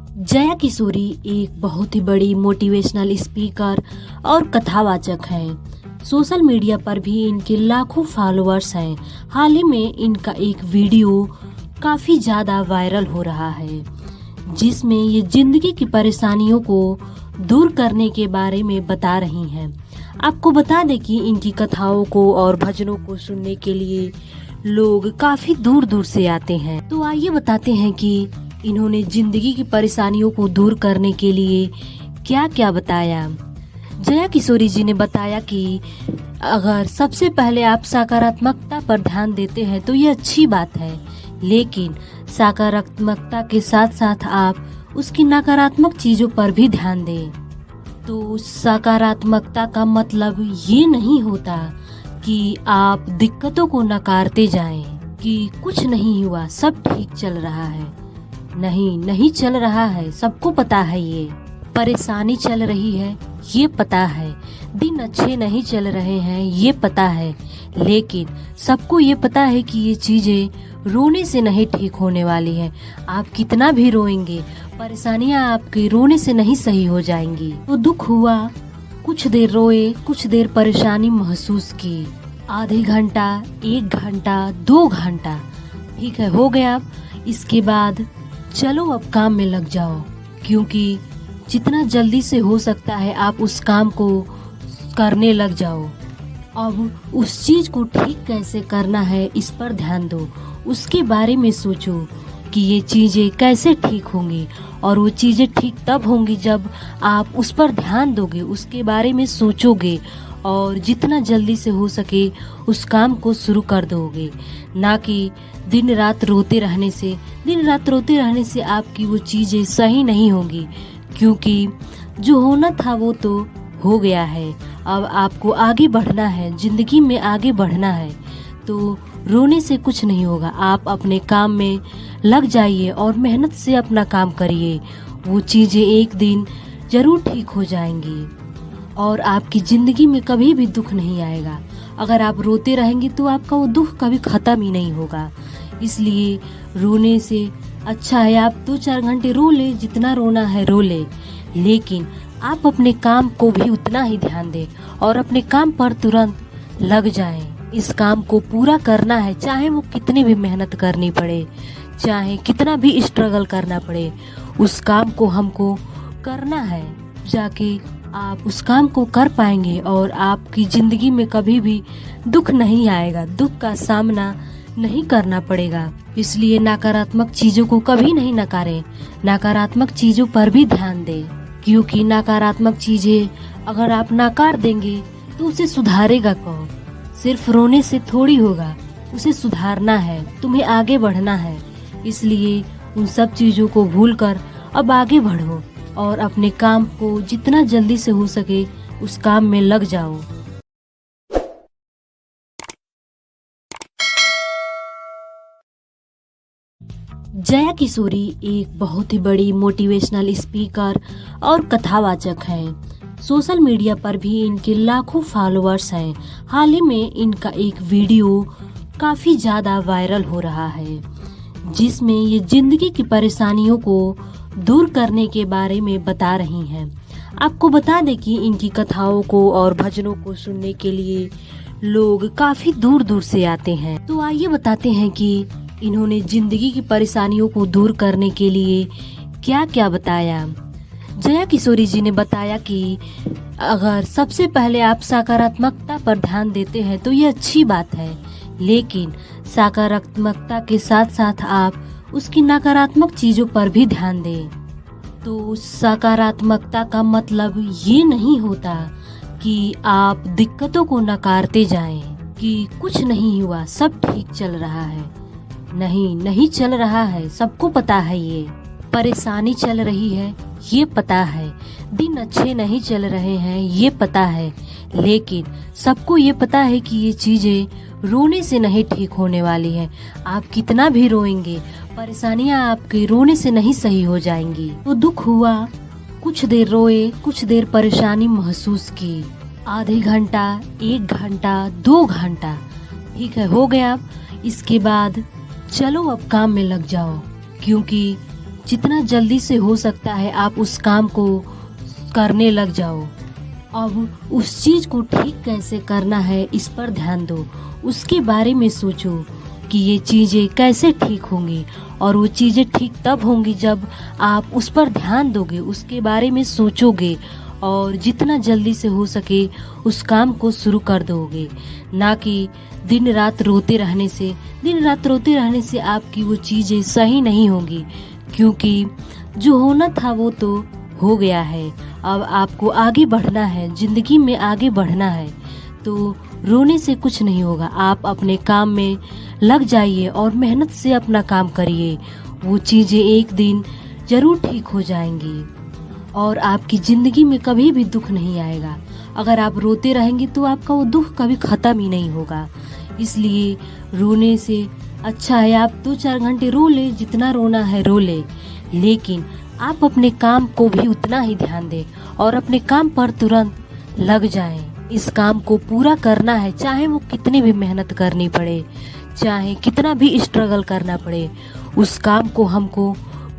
जया किशोरी एक बहुत ही बड़ी मोटिवेशनल स्पीकर और कथावाचक हैं। सोशल मीडिया पर भी इनके लाखों फॉलोअर्स हैं। हाल ही में इनका एक वीडियो काफ़ी ज़्यादा वायरल हो रहा है, जिसमें ये जिंदगी की परेशानियों को दूर करने के बारे में बता रही हैं। आपको बता दें कि इनकी कथाओं को और भजनों को सुनने के लिए लोग काफ़ी दूर दूर से आते हैं। तो आइए बताते हैं कि इन्होंने जिंदगी की परेशानियों को दूर करने के लिए क्या क्या बताया। जया किशोरी जी ने बताया कि अगर सबसे पहले आप सकारात्मकता पर ध्यान देते हैं तो ये अच्छी बात है, लेकिन सकारात्मकता के साथ साथ आप उसकी नकारात्मक चीजों पर भी ध्यान दें। तो सकारात्मकता का मतलब ये नहीं होता कि आप दिक्कतों को नकारते जाएं कि कुछ नहीं हुआ, सब ठीक चल रहा है। नहीं चल रहा है, सबको पता है, ये परेशानी चल रही है, ये पता है, दिन अच्छे नहीं चल रहे हैं, ये पता है, लेकिन सबको ये पता है कि ये चीजें रोने से नहीं ठीक होने वाली है। आप कितना भी रोएंगे, परेशानियां आपके रोने से नहीं सही हो जाएंगी। तो दुख हुआ, कुछ देर रोए, कुछ देर परेशानी महसूस की, आधे घंटा, 1 घंटा, 2 घंटा, ठीक है, हो गया। इसके बाद चलो अब काम में लग जाओ, क्योंकि जितना जल्दी से हो सकता है आप उस काम को करने लग जाओ। अब उस चीज को ठीक कैसे करना है इस पर ध्यान दो, उसके बारे में सोचो कि ये चीजें कैसे ठीक होंगी, और वो चीजें ठीक तब होंगी जब आप उस पर ध्यान दोगे, उसके बारे में सोचोगे और जितना जल्दी से हो सके उस काम को शुरू कर दोगे। ना कि दिन रात रोते रहने से आपकी वो चीज़ें सही नहीं होंगी, क्योंकि जो होना था वो तो हो गया है। अब आपको आगे बढ़ना है, जिंदगी में आगे बढ़ना है, तो रोने से कुछ नहीं होगा। आप अपने काम में लग जाइए और मेहनत से अपना काम करिए, वो चीज़ें एक दिन जरूर ठीक हो जाएंगी और आपकी ज़िंदगी में कभी भी दुख नहीं आएगा। अगर आप रोते रहेंगे तो आपका वो दुख कभी ख़त्म ही नहीं होगा। इसलिए रोने से अच्छा है आप 2-4 घंटे रो ले, जितना रोना है रो ले, लेकिन आप अपने काम को भी उतना ही ध्यान दें और अपने काम पर तुरंत लग जाएं। इस काम को पूरा करना है, चाहे वो कितनी भी मेहनत करनी पड़े, चाहे कितना भी स्ट्रगल करना पड़े, उस काम को हमको करना है। जाके आप उस काम को कर पाएंगे और आपकी जिंदगी में कभी भी दुख नहीं आएगा, दुख का सामना नहीं करना पड़ेगा। इसलिए नकारात्मक चीजों को कभी नहीं नकारें, नकारात्मक चीजों पर भी ध्यान दें, क्योंकि नकारात्मक चीजें अगर आप नकार देंगे तो उसे सुधारेगा कौन? सिर्फ रोने से थोड़ी होगा, उसे सुधारना है, तुम्हें आगे बढ़ना है। इसलिए उन सब चीजों को भूलकर अब आगे बढ़ो और अपने काम को जितना जल्दी से हो सके उस काम में लग जाओ। जया किशोरी एक बहुत ही बड़ी मोटिवेशनल स्पीकर और कथावाचक हैं। सोशल मीडिया पर भी इनके लाखों फॉलोअर्स हैं। हाल ही में इनका एक वीडियो काफ़ी ज़्यादा वायरल हो रहा है, जिसमें ये जिंदगी की परेशानियों को दूर करने के बारे में बता रही हैं। आपको बता दें कि इनकी कथाओं को और भजनों को सुनने के लिए लोग काफ़ी दूर दूर से आते हैं। तो आइए बताते हैं कि इन्होंने जिंदगी की परेशानियों को दूर करने के लिए क्या क्या बताया। जया किशोरी जी ने बताया कि अगर सबसे पहले आप सकारात्मकता पर ध्यान देते हैं तो ये अच्छी बात है, लेकिन सकारात्मकता के साथ साथ आप उसकी नकारात्मक चीजों पर भी ध्यान दें। तो सकारात्मकता का मतलब ये नहीं होता कि आप दिक्कतों को नकारते जाएं कि कुछ नहीं हुआ, सब ठीक चल रहा है। नहीं चल रहा है, सबको पता है, ये परेशानी चल रही है, ये पता है, दिन अच्छे नहीं चल रहे हैं, ये पता है, लेकिन सबको ये पता है कि ये चीजें रोने से नहीं ठीक होने वाली है। आप कितना भी रोएंगे, परेशानियां आपके रोने से नहीं सही हो जाएंगी। तो दुख हुआ, कुछ देर रोए, कुछ देर परेशानी महसूस की, आधे घंटा, 1 घंटा, 2 घंटा, ठीक है, हो गया। इसके बाद चलो अब काम में लग जाओ, क्योंकि जितना जल्दी से हो सकता है आप उस काम को करने लग जाओ। अब उस चीज को ठीक कैसे करना है इस पर ध्यान दो, उसके बारे में सोचो कि ये चीजें कैसे ठीक होंगी। और वो चीजें ठीक तब होंगी जब आप उस पर ध्यान दोगे, उसके बारे में सोचोगे और जितना जल्दी से हो सके उस काम को शुरू कर दोगे। ना कि दिन रात रोते रहने से आपकी वो चीजें सही नहीं होंगी, क्योंकि जो होना था वो तो हो गया है। अब आपको आगे बढ़ना है, जिंदगी में आगे बढ़ना है, तो रोने से कुछ नहीं होगा। आप अपने काम में लग जाइए और मेहनत से अपना काम करिए। वो चीजें एक दिन जरूर ठीक हो जाएंगी और आपकी जिंदगी में कभी भी दुख नहीं आएगा। अगर आप रोते रहेंगे तो आपका वो दुख कभी खत्म ही नहीं होगा। इसलिए रोने से अच्छा है आप 2-4 घंटे रो ले, जितना रोना है रो ले, लेकिन आप अपने काम को भी उतना ही ध्यान दें और अपने काम पर तुरंत लग जाएं। इस काम को पूरा करना है, चाहे वो कितनी भी मेहनत करनी पड़े, चाहे कितना भी स्ट्रगल करना पड़े, उस काम को हमको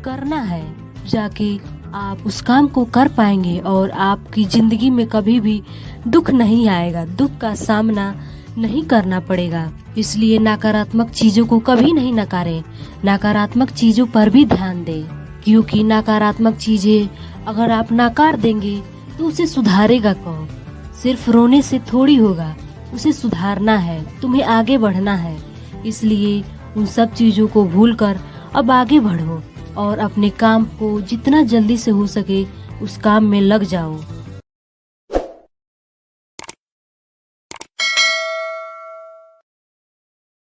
करना है। जाके आप उस काम को कर पाएंगे और आपकी जिंदगी में कभी भी दुख नहीं आएगा, दुख का सामना नहीं करना पड़ेगा। इसलिए नकारात्मक चीजों को कभी नहीं नकारें, नकारात्मक चीजों पर भी ध्यान दें, क्योंकि नकारात्मक चीजें अगर आप नकार देंगे तो उसे सुधारेगा कौन? सिर्फ रोने से थोड़ी होगा, उसे सुधारना है, तुम्हें आगे बढ़ना है। इसलिए उन सब चीजों को भूलकर अब आगे बढ़ो और अपने काम को जितना जल्दी से हो सके उस काम में लग जाओ।